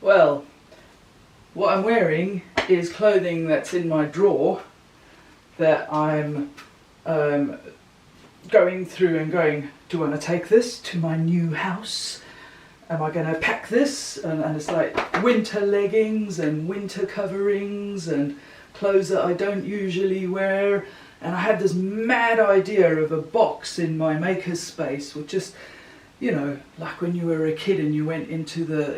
Well, what I'm wearing is clothing that's in my drawer that I'm going through and going, do I want to take this to my new house? Am I going to pack this? And it's like winter leggings and winter coverings and clothes that I don't usually wear. And I had this mad idea of a box in my maker's space, which just, you know, like when you were a kid and you went into the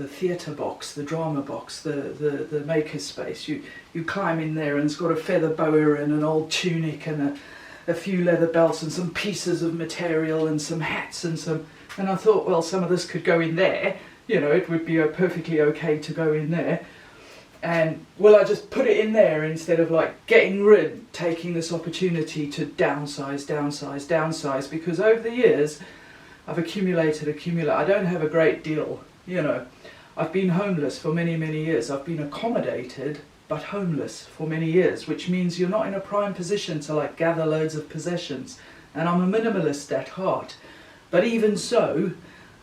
theatre box, the drama box, the maker's space. You climb in there and it's got a feather boa and an old tunic and a few leather belts and some pieces of material and some hats and I thought, well, some of this could go in there. You know, it would be perfectly okay to go in there. And will I just put it in there instead of like taking this opportunity to downsize, because over the years I've accumulated. I don't have a great deal, you know. I've been homeless for many years. I've been accommodated but homeless for many years, which means you're not in a prime position to like gather loads of possessions. And I'm a minimalist at heart. But even so,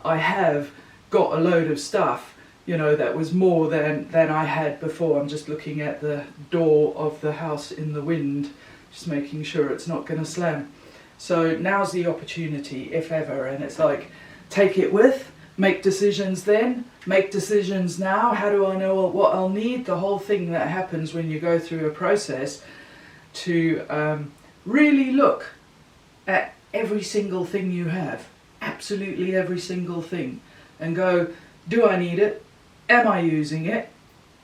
I have got a load of stuff, you know, that was more than I had before. I'm just looking at the door of the house in the wind, just making sure it's not going to slam. So now's the opportunity, if ever, and it's like, take it with, make decisions then, make decisions now. How do I know what I'll need? The whole thing that happens when you go through a process to really look at every single thing you have, absolutely every single thing, and go, do I need it? Am I using it?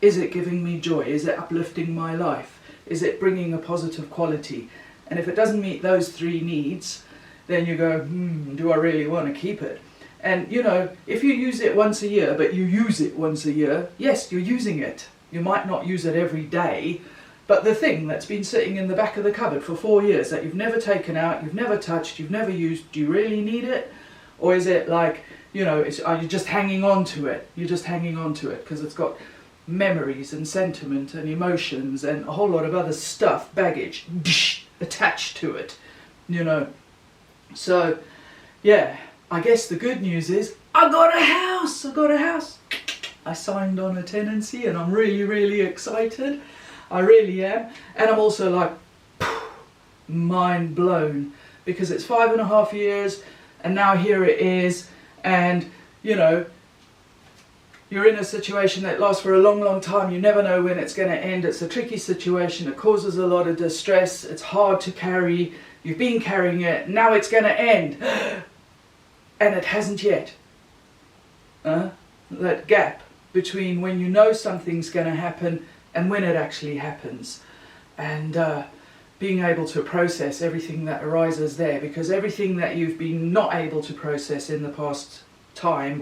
Is it giving me joy? Is it uplifting my life? Is it bringing a positive quality? And if it doesn't meet those three needs, then you go, do I really want to keep it? And you know, if you use it once a year, but you use it once a year, yes, you're using it. You might not use it every day, but the thing that's been sitting in the back of the cupboard for 4 years that you've never taken out, you've never touched, you've never used, do you really need it? Or is it like, you know, are you just hanging on to it? You're just hanging on to it because it's got memories and sentiment and emotions and a whole lot of other stuff, baggage, attached to it, you know. So, yeah, I guess the good news is I got a house. I signed on a tenancy and I'm really excited. I really am. And I'm also like, mind blown, because it's 5.5 years and now here it is. And, you know, you're in a situation that lasts for a long time. You never know when it's going to end. It's a tricky situation. It causes a lot of distress. It's hard to carry. You've been carrying it. Now it's going to end. And it hasn't yet. That gap between when you know something's going to happen and when it actually happens. And being able to process everything that arises there, because everything that you've been not able to process in the past time,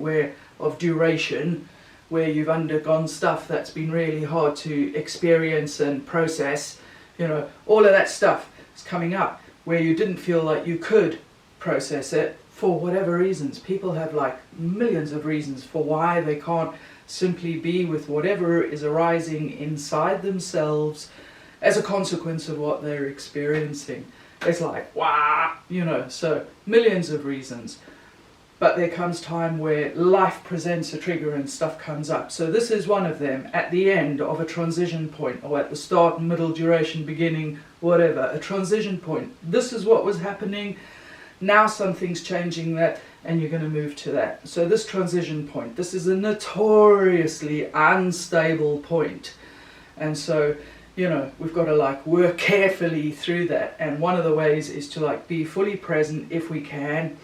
of duration, where you've undergone stuff that's been really hard to experience and process, you know, all of that stuff is coming up where you didn't feel like you could process it for whatever reasons. People have like millions of reasons for why they can't simply be with whatever is arising inside themselves as a consequence of what they're experiencing. It's like, wow, you know, so millions of reasons. But there comes time where life presents a trigger and stuff comes up. So this is one of them, at the end of a transition point, or at the start, middle, duration, beginning, whatever, a transition point. This is what was happening. Now something's changing that, and you're going to move to that. So this transition point, this is a notoriously unstable point. And so, you know, we've got to like work carefully through that. And one of the ways is to like be fully present if we can.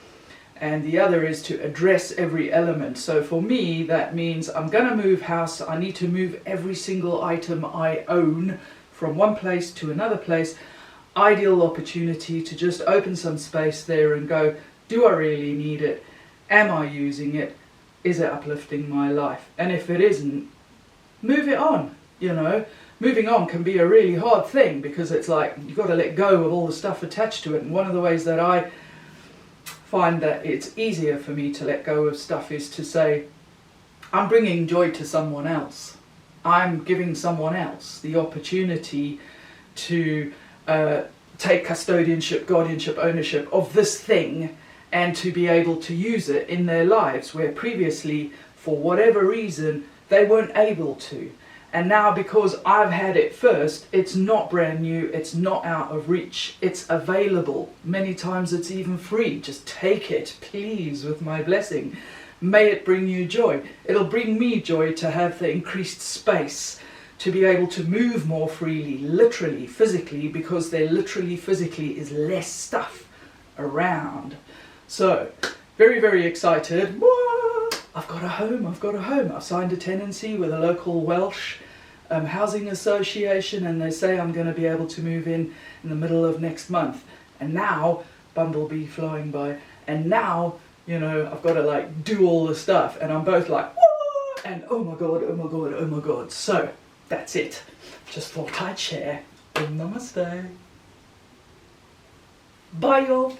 And the other is to address every element. So for me, that means I'm going to move house. I need to move every single item I own from one place to another place. Ideal opportunity to just open some space there and go, do I really need it? Am I using it? Is it uplifting my life? And if it isn't, move it on, you know. Moving on can be a really hard thing because it's like you've got to let go of all the stuff attached to it. And one of the ways that I find that it's easier for me to let go of stuff is to say, I'm bringing joy to someone else. I'm giving someone else the opportunity to take custodianship, guardianship, ownership of this thing and to be able to use it in their lives where previously, for whatever reason, they weren't able to. And now, because I've had it first, it's not brand new, it's not out of reach, it's available. Many times it's even free. Just take it, please, with my blessing. May it bring you joy. It'll bring me joy to have the increased space, to be able to move more freely, literally, physically, because there literally, physically is less stuff around. So, very, very excited. I've got a home, I've got a home. I've signed a tenancy with a local Welsh housing association, and they say I'm going to be able to move in the middle of next month. And now, bumblebee flying by, and now, you know, I've got to like do all the stuff, and I'm both like, whoa, and oh my god, oh my god, oh my god. So, that's it. Just thought I'd share. Namaste. Bye y'all.